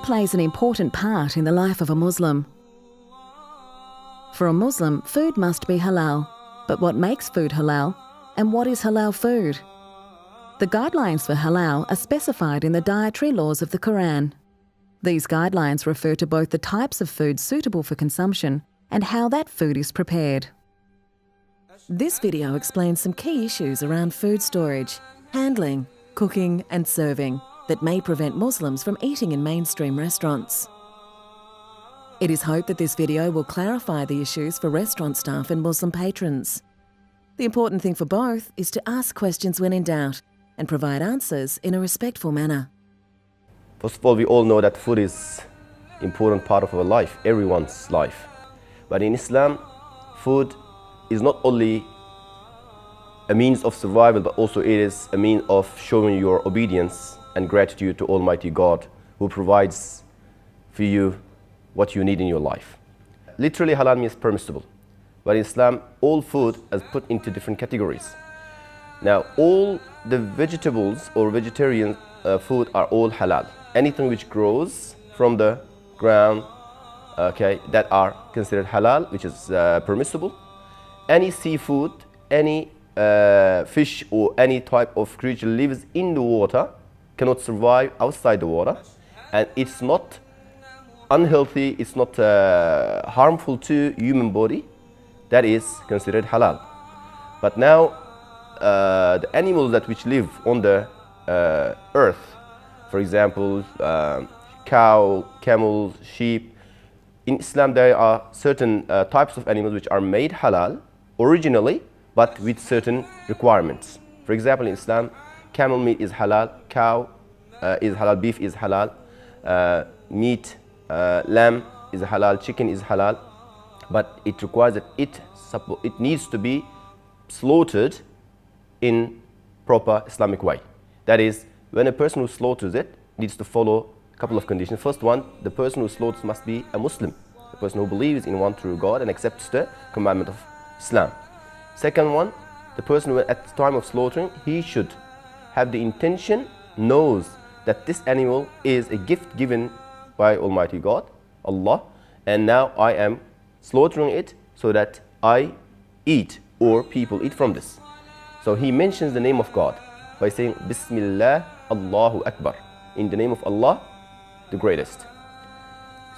plays an important part in the life of a Muslim. For a Muslim, food must be halal. But what makes food halal? And what is halal food? The guidelines for halal are specified in the dietary laws of the Quran. These guidelines refer to both the types of food suitable for consumption and how that food is prepared. This video explains some key issues around food storage, handling, cooking and serving that may prevent Muslims from eating in mainstream restaurants. It is hoped that this video will clarify the issues for restaurant staff and Muslim patrons. The important thing for both is to ask questions when in doubt and provide answers in a respectful manner. First of all, we all know that food is an important part of our life, everyone's life. But in Islam, food is not only a means of survival, but also it is a means of showing your obedience and gratitude to Almighty God, who provides for you what you need in your life. Literally, halal means permissible. But in Islam, all food is put into different categories. Now, all the vegetables or vegetarian food are all halal. Anything which grows from the ground, okay, that are considered halal, which is permissible. Any seafood, any fish or any type of creature lives in the water cannot survive outside the water, and it's not unhealthy, it's not harmful to human body. That is considered halal. But now, the animals that which live on the earth, for example, cow, camel, sheep. In Islam, there are certain types of animals which are made halal originally, but with certain requirements. For example, in Islam, camel meat is halal, cow is halal, beef is halal, meat, lamb is halal, chicken is halal, but it requires that it needs to be slaughtered in proper Islamic way. That is, when a person who slaughters it needs to follow a couple of conditions. First one, the person who slaughters must be a Muslim, a person who believes in one true God and accepts the commandment of Islam. Second one, the person who at the time of slaughtering, he should have the intention, knows that this animal is a gift given by Almighty God, Allah, and now I am slaughtering it so that I eat or people eat from this. So he mentions the name of God by saying Bismillah, Allahu Akbar, in the name of Allah, the greatest.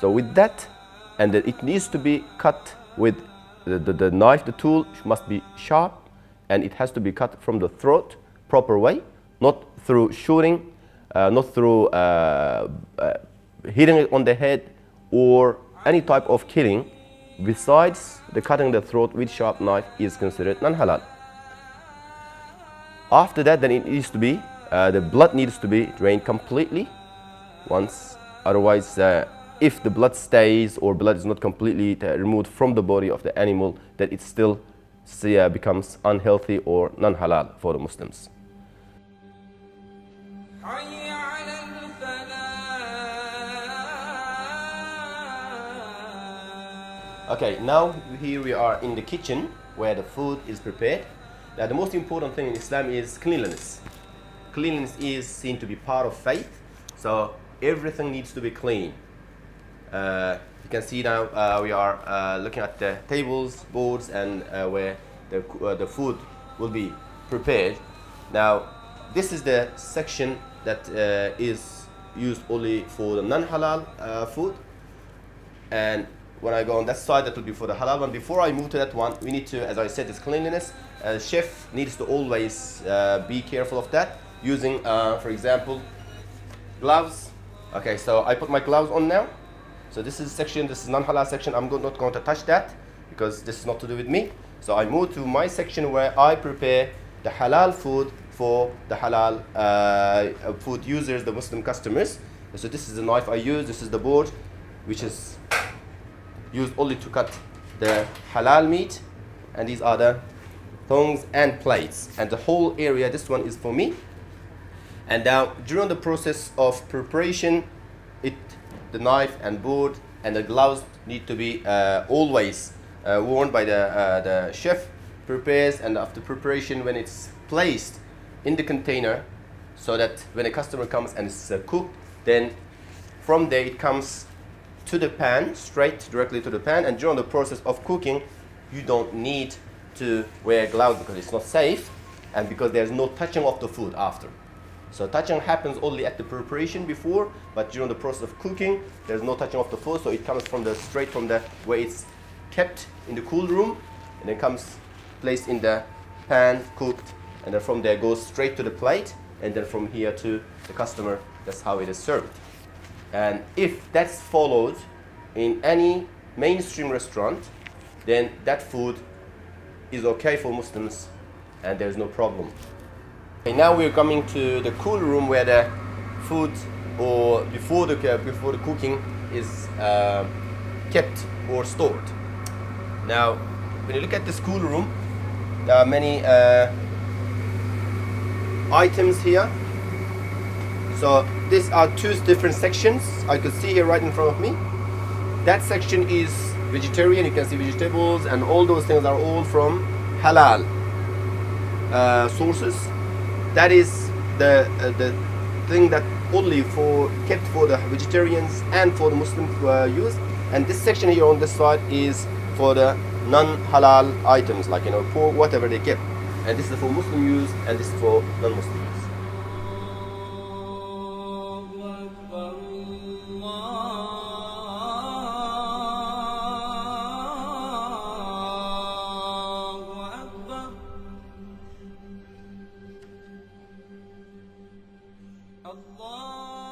So with that, and that it needs to be cut with the knife, the tool must be sharp, and it has to be cut from the throat, proper way, not through shooting, not through hitting it on the head or any type of killing. Besides the cutting the throat with sharp knife is considered non-halal. After that, then it needs to be, the blood needs to be drained completely once. Otherwise, if the blood stays or blood is not completely removed from the body of the animal, then it still becomes unhealthy or non-halal for the Muslims. Okay, now here we are in the kitchen where the food is prepared. Now the most important thing in Islam is cleanliness. Cleanliness is seen to be part of faith, so everything needs to be clean. You can see now we are looking at the tables, boards, and where the food will be prepared. Now this is the section that is used only for the non-halal food, and when I go on that side, that will be for the halal one. Before I move to that one, we need to, as I said, is cleanliness. Chef needs to always be careful of that, using, for example, gloves. Okay, so I put my gloves on now. So this is section, this is non-halal section. I'm not going to touch that because this is not to do with me. So I move to my section where I prepare the halal food for the halal food users, the Muslim customers. So this is the knife I use. This is the board, which is used only to cut the halal meat, and these are the tongs and plates, and the whole area, this one is for me. And now during the process of preparation, the knife and board and the gloves need to be always worn by the chef. Prepares, and after preparation, when it's placed in the container, so that when a customer comes and it's cooked, then from there it comes to the pan, straight directly to the pan, and during the process of cooking you don't need to wear gloves because it's not safe and because there's no touching of the food after. So touching happens only at the preparation before, but during the process of cooking there's no touching of the food, so it comes from the straight from the where it's kept in the cool room, and then comes placed in the pan, cooked, and then from there goes straight to the plate, and then from here to the customer. That's how it is served. And if that's followed in any mainstream restaurant, then that food is okay for Muslims and there's no problem. Okay, now we're coming to the cool room where the food or before the cooking is kept or stored. Now, when you look at this cool room, there are many items here. So these are two different sections. I could see here right in front of me. That section is vegetarian. You can see vegetables and all those things are all from halal sources. That is the thing that only kept for the vegetarians and for the Muslims use. And this section here on this side is for the non-halal items, like pork, whatever they kept. And this is for Muslim use, and this is for non-Muslim use. Allah